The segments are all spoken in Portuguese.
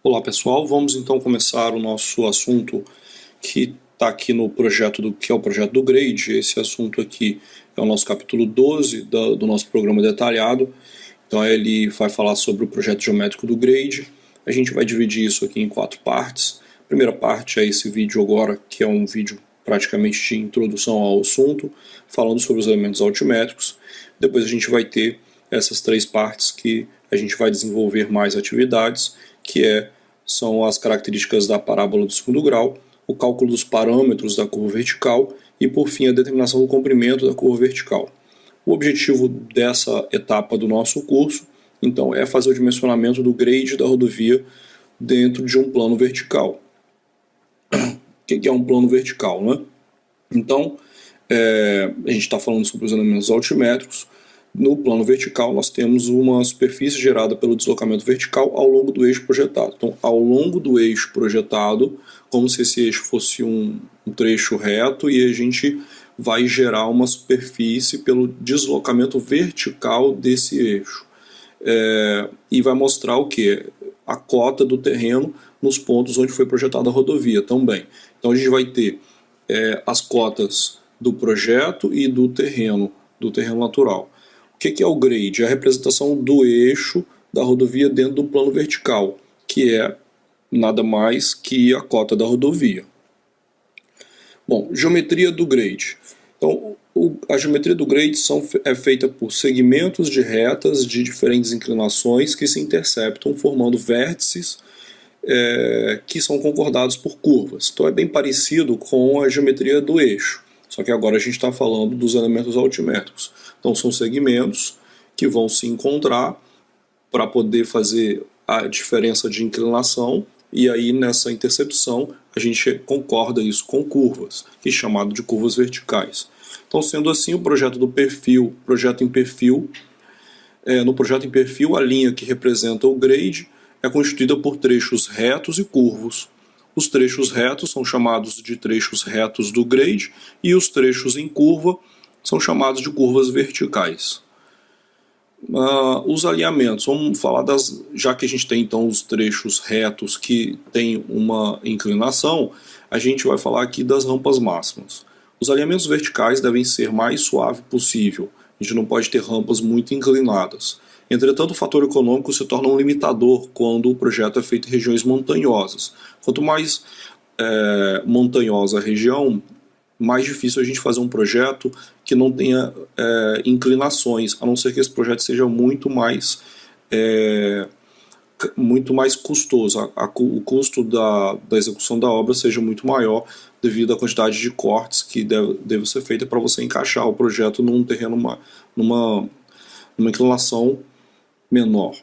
Olá pessoal, vamos então começar o nosso assunto que está aqui no projeto que é o projeto do Grade. Esse assunto aqui é o nosso capítulo 12 do nosso programa detalhado. Então ele vai falar sobre o projeto geométrico do Grade. A gente vai dividir isso aqui em 4 partes. A primeira parte é esse vídeo agora, que é um vídeo praticamente de introdução ao assunto, falando sobre os elementos altimétricos. Depois a gente vai ter essas 3 partes que a gente vai desenvolver mais atividades, que são as características da parábola do segundo grau, o cálculo dos parâmetros da curva vertical e, por fim, a determinação do comprimento da curva vertical. O objetivo dessa etapa do nosso curso, então, é fazer o dimensionamento do grade da rodovia dentro de um plano vertical. O que é um plano vertical, né? Então, a gente está falando sobre os elementos altimétricos. No plano vertical, nós temos uma superfície gerada pelo deslocamento vertical ao longo do eixo projetado. Então, ao longo do eixo projetado, como se esse eixo fosse um trecho reto, e a gente vai gerar uma superfície pelo deslocamento vertical desse eixo. E vai mostrar o que? A cota do terreno nos pontos onde foi projetada a rodovia também. Então, a gente vai ter as cotas do projeto e do terreno natural. O que é o grade? É a representação do eixo da rodovia dentro do plano vertical, que é nada mais que a cota da rodovia. Bom, geometria do grade. Então, a geometria do grade é feita por segmentos de retas de diferentes inclinações que se interceptam, formando vértices que são concordados por curvas. Então é bem parecido com a geometria do eixo, só que agora a gente está falando dos elementos altimétricos. Então são segmentos que vão se encontrar para poder fazer a diferença de inclinação, e aí nessa intercepção a gente concorda isso com curvas, que é chamado de curvas verticais. Então, sendo assim, o projeto do perfil, projeto em perfil, no projeto em perfil, a linha que representa o grade é constituída por trechos retos e curvos. Os trechos retos são chamados de trechos retos do grade e os trechos em curva são chamados de curvas verticais. Os alinhamentos, vamos falar já que a gente tem então os trechos retos que têm uma inclinação, a gente vai falar aqui das rampas máximas. Os alinhamentos verticais devem ser mais suave possível, a gente não pode ter rampas muito inclinadas. Entretanto, o fator econômico se torna um limitador quando o projeto é feito em regiões montanhosas. Quanto mais montanhosa a região, mais difícil a gente fazer um projeto que não tenha inclinações, a não ser que esse projeto seja muito mais custoso, o custo da execução da obra seja muito maior devido à quantidade de cortes que deve ser feita para você encaixar o projeto num terreno, numa inclinação menor.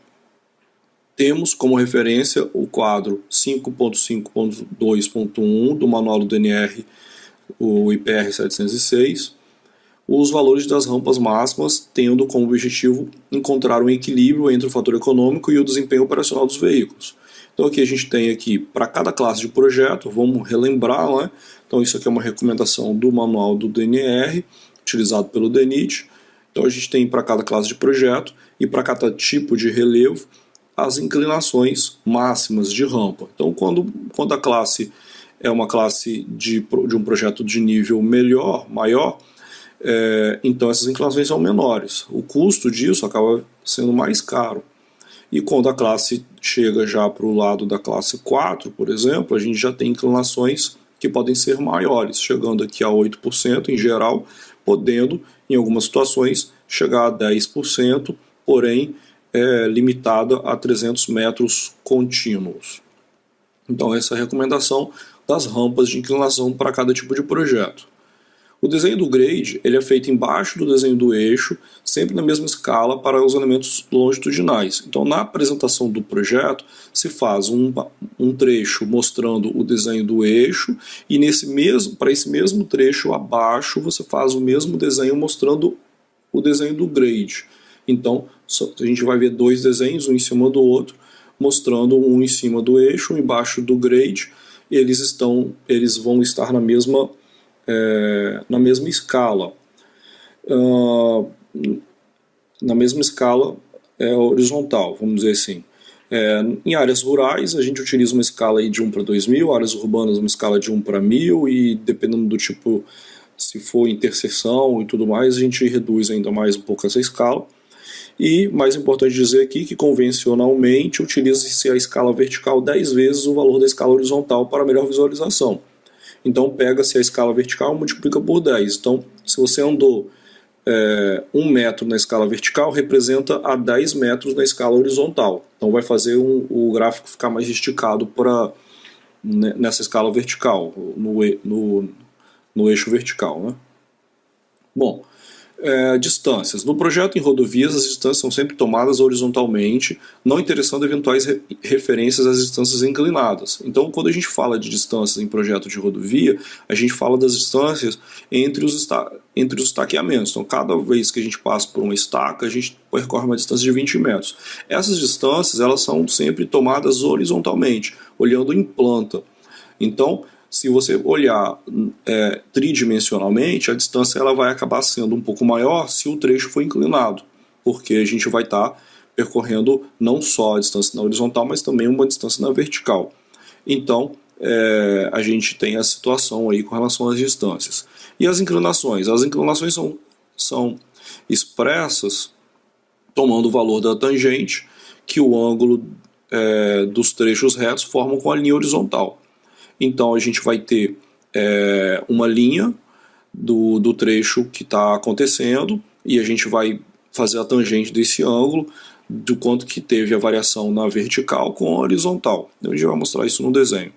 Temos como referência o quadro 5.5.2.1 do manual do DNR, o IPR 706, os valores das rampas máximas, tendo como objetivo encontrar um equilíbrio entre o fator econômico e o desempenho operacional dos veículos. Então aqui a gente tem aqui para cada classe de projeto, vamos relembrar, né? Então isso aqui é uma recomendação do manual do DNR, utilizado pelo DENIT. Então a gente tem para cada classe de projeto e para cada tipo de relevo as inclinações máximas de rampa. Então quando a classe é uma classe de um projeto de nível maior, então essas inclinações são menores. O custo disso acaba sendo mais caro. E quando a classe chega já para o lado da classe 4, por exemplo, a gente já tem inclinações que podem ser maiores, chegando aqui a 8% em geral, podendo, em algumas situações, chegar a 10%, porém limitada a 300 metros contínuos. Então essa é a recomendação das rampas de inclinação para cada tipo de projeto. O desenho do grade ele é feito embaixo do desenho do eixo, sempre na mesma escala para os elementos longitudinais. Então, na apresentação do projeto, se faz um trecho mostrando o desenho do eixo, e para esse mesmo trecho abaixo você faz o mesmo desenho mostrando o desenho do grade. Então, a gente vai ver 2 desenhos, um em cima do outro, mostrando um em cima do eixo, um embaixo do grade. Eles vão estar na mesma escala. Na mesma escala horizontal, vamos dizer assim. Em áreas rurais, a gente utiliza uma escala aí de 1 para 2.000, áreas urbanas uma escala de 1 para 1.000, e dependendo do tipo, se for interseção e tudo mais, a gente reduz ainda mais um pouco essa escala. E, mais importante dizer aqui, que convencionalmente utiliza-se a escala vertical 10 vezes o valor da escala horizontal para melhor visualização. Então pega-se a escala vertical e multiplica por 10. Então, se você andou 1 metro na escala vertical, representa a 10 metros na escala horizontal. Então vai fazer o gráfico ficar mais esticado nessa escala vertical, no eixo vertical, né? Bom, distâncias. No projeto em rodovias, as distâncias são sempre tomadas horizontalmente, não interessando eventuais referências às distâncias inclinadas. Então, quando a gente fala de distâncias em projeto de rodovia, a gente fala das distâncias entre os estaqueamentos. Então, cada vez que a gente passa por uma estaca, a gente percorre uma distância de 20 metros. Essas distâncias, elas são sempre tomadas horizontalmente, olhando em planta. Então, se você olhar tridimensionalmente, a distância ela vai acabar sendo um pouco maior se o trecho for inclinado, porque a gente vai estar percorrendo não só a distância na horizontal, mas também uma distância na vertical. Então, a gente tem a situação aí com relação às distâncias. E as inclinações? As inclinações são expressas tomando o valor da tangente que o ângulo dos trechos retos formam com a linha horizontal. Então a gente vai ter uma linha do trecho que está acontecendo e a gente vai fazer a tangente desse ângulo do quanto que teve a variação na vertical com a horizontal. A gente vai mostrar isso no desenho.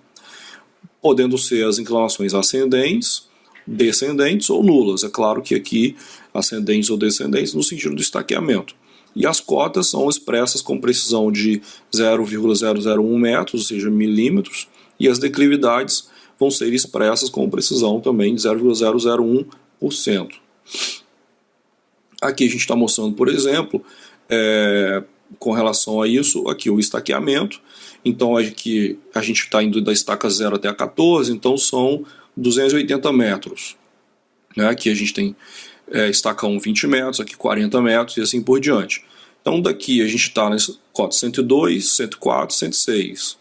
Podendo ser as inclinações ascendentes, descendentes ou nulas. É claro que aqui ascendentes ou descendentes no sentido do estaqueamento. E as cotas são expressas com precisão de 0,001 metros, ou seja, milímetros, e as declividades vão ser expressas com precisão também de 0,001%. Aqui a gente está mostrando, por exemplo, com relação a isso, aqui o estaqueamento. Então aqui a gente está indo da estaca 0 até a 14, então são 280 metros. Aqui a gente tem estaca 1 20 metros, aqui 40 metros e assim por diante. Então daqui a gente está nas cotas 102, 104, 106.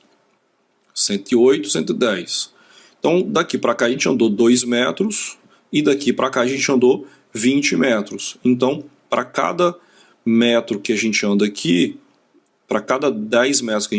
108, 110. Então daqui para cá a gente andou 2 metros e daqui para cá a gente andou 20 metros. Então para cada metro que a gente anda aqui, para cada 10 metros que a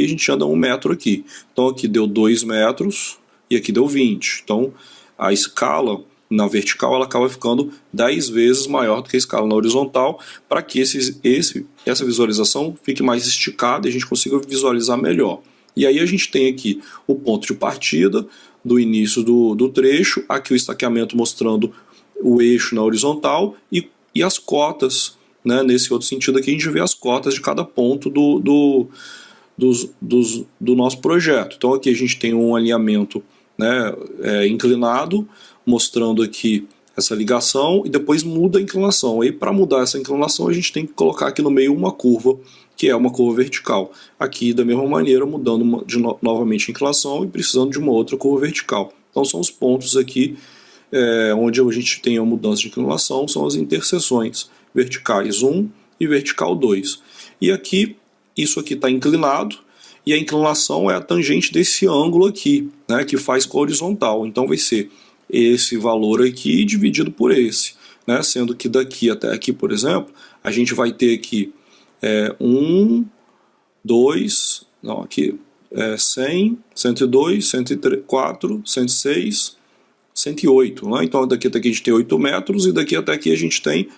gente anda 1 metro aqui. Então aqui deu 2 metros e aqui deu 20. Então a escala na vertical ela acaba ficando 10 vezes maior do que a escala na horizontal, para que essa visualização fique mais esticada e a gente consiga visualizar melhor. E aí a gente tem aqui o ponto de partida do início do trecho, aqui o estaqueamento mostrando o eixo na horizontal e as cotas, né? Nesse outro sentido aqui a gente vê as cotas de cada ponto do nosso projeto. Então aqui a gente tem um alinhamento, né, inclinado, mostrando aqui essa ligação e depois muda a inclinação. E para mudar essa inclinação a gente tem que colocar aqui no meio uma curva, que é uma curva vertical. Aqui, da mesma maneira, mudando novamente a inclinação e precisando de uma outra curva vertical. Então são os pontos aqui onde a gente tem a mudança de inclinação, são as interseções verticais 1 e vertical 2. E aqui, isso aqui está inclinado, e a inclinação é a tangente desse ângulo aqui, né, que faz com a horizontal. Então vai ser esse valor aqui dividido por esse, né, sendo que daqui até aqui, por exemplo, a gente vai ter aqui 100, 102, 104, 106, 108. Né? Então daqui até aqui a gente tem 8 metros e daqui até aqui a gente tem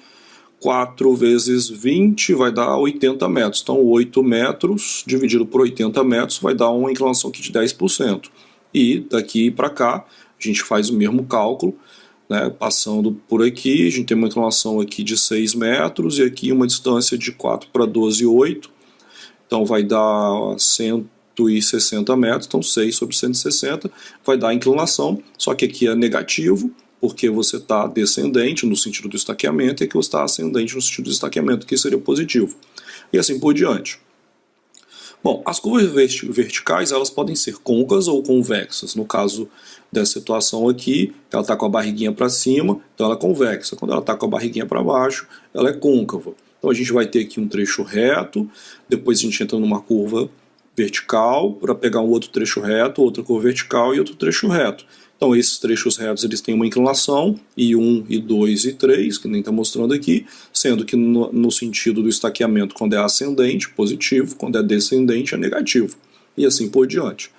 4 vezes 20 vai dar 80 metros. Então 8 metros dividido por 80 metros vai dar uma inclinação aqui de 10%. E daqui para cá a gente faz o mesmo cálculo, né, passando por aqui, a gente tem uma inclinação aqui de 6 metros e aqui uma distância de 4 para 12, 8. Então vai dar 160 metros, então 6 sobre 160 vai dar a inclinação, só que aqui é negativo, porque você está descendente no sentido do estaqueamento e aqui você está ascendente no sentido do estaqueamento, que seria positivo. E assim por diante. Bom, as curvas verticais elas podem ser côncavas ou convexas. No caso dessa situação aqui, ela está com a barriguinha para cima, então ela é convexa. Quando ela está com a barriguinha para baixo, ela é côncava. Então a gente vai ter aqui um trecho reto, depois a gente entra numa curva vertical para pegar um outro trecho reto, outra curva vertical e outro trecho reto. Então esses trechos retos eles têm uma inclinação, I1, I2 e I3, que nem está mostrando aqui, sendo que no sentido do estaqueamento, quando é ascendente, positivo, quando é descendente, é negativo, e assim por diante.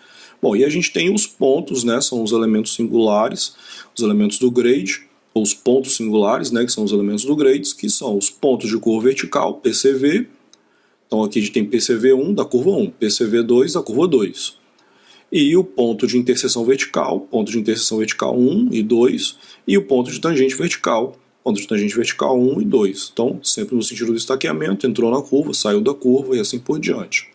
Bom, e a gente tem os pontos, né, são os elementos singulares, os elementos do grade, ou os pontos singulares, né, que são os elementos do grade, que são os pontos de curva vertical, PCV. Então aqui a gente tem PCV1 da curva 1, PCV2 da curva 2. E o ponto de interseção vertical 1 e 2, e o ponto de tangente vertical 1 e 2. Então, sempre no sentido do estaqueamento, entrou na curva, saiu da curva e assim por diante.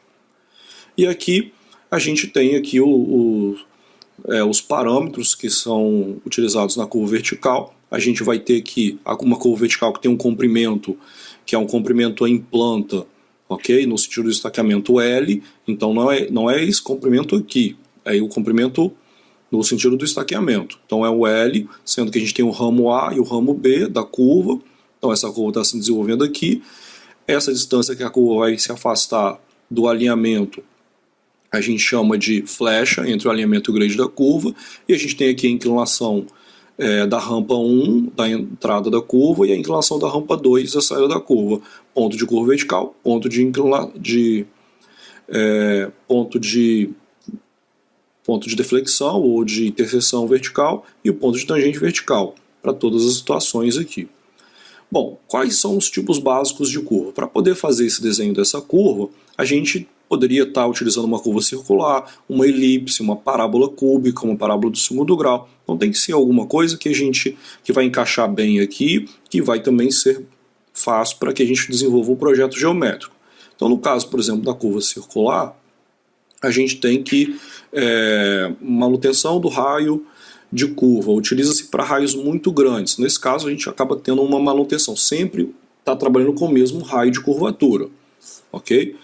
E aqui a gente tem aqui os parâmetros que são utilizados na curva vertical. A gente vai ter aqui uma curva vertical que tem um comprimento, que é um comprimento em planta, ok? No sentido do estaqueamento L, então não é esse comprimento aqui, é o comprimento no sentido do estaqueamento. Então é o L, sendo que a gente tem o ramo A e o ramo B da curva, então essa curva está se desenvolvendo aqui. Essa distância que a curva vai se afastar do alinhamento, a gente chama de flecha entre o alinhamento e o grade da curva, e a gente tem aqui a inclinação da rampa 1, da entrada da curva, e a inclinação da rampa 2, da saída da curva. Ponto de curva vertical, ponto de deflexão ou de interseção vertical e o ponto de tangente vertical, para todas as situações aqui. Bom, quais são os tipos básicos de curva? Para poder fazer esse desenho dessa curva, a gente poderia estar utilizando uma curva circular, uma elipse, uma parábola cúbica, uma parábola do segundo grau. Então tem que ser alguma coisa que vai encaixar bem aqui, que vai também ser fácil para que a gente desenvolva um projeto geométrico. Então no caso, por exemplo, da curva circular, a gente tem que manutenção do raio de curva, utiliza-se para raios muito grandes. Nesse caso a gente acaba tendo uma manutenção, sempre está trabalhando com o mesmo raio de curvatura, ok?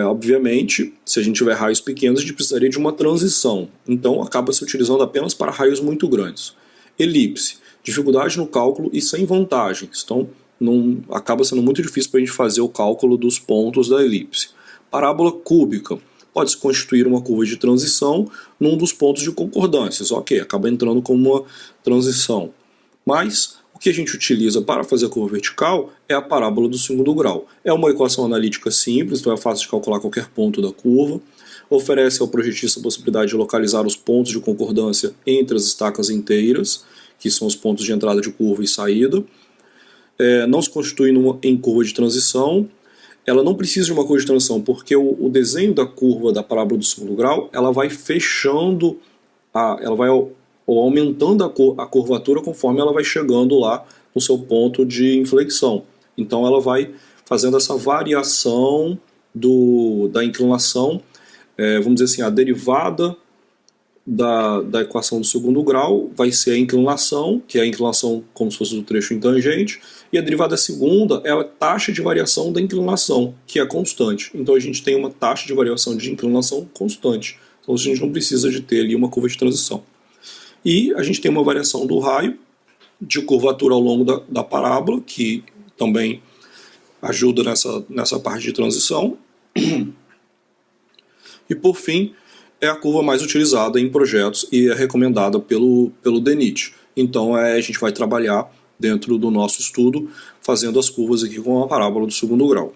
Obviamente, se a gente tiver raios pequenos, a gente precisaria de uma transição, então acaba se utilizando apenas para raios muito grandes. Elipse, dificuldade no cálculo e sem vantagens, então acaba sendo muito difícil para a gente fazer o cálculo dos pontos da elipse. Parábola cúbica, pode-se constituir uma curva de transição num dos pontos de concordâncias, ok, acaba entrando como uma transição, mas o que a gente utiliza para fazer a curva vertical é a parábola do segundo grau. É uma equação analítica simples, então é fácil de calcular qualquer ponto da curva. Oferece ao projetista a possibilidade de localizar os pontos de concordância entre as estacas inteiras, que são os pontos de entrada de curva e saída. Não se constitui em curva de transição. Ela não precisa de uma curva de transição, porque o desenho da curva da parábola do segundo grau, ela vai fechando, ela vai aumentando a curvatura conforme ela vai chegando lá no seu ponto de inflexão. Então ela vai fazendo essa variação da inclinação, vamos dizer assim, a derivada da equação do segundo grau vai ser a inclinação, que é a inclinação como se fosse do trecho em tangente, e a derivada segunda é a taxa de variação da inclinação, que é constante. Então a gente tem uma taxa de variação de inclinação constante. Então a gente não precisa de ter ali uma curva de transição. E a gente tem uma variação do raio de curvatura ao longo da parábola, que também ajuda nessa parte de transição. E por fim, é a curva mais utilizada em projetos e é recomendada pelo DENIT. Então a gente vai trabalhar dentro do nosso estudo fazendo as curvas aqui com a parábola do segundo grau.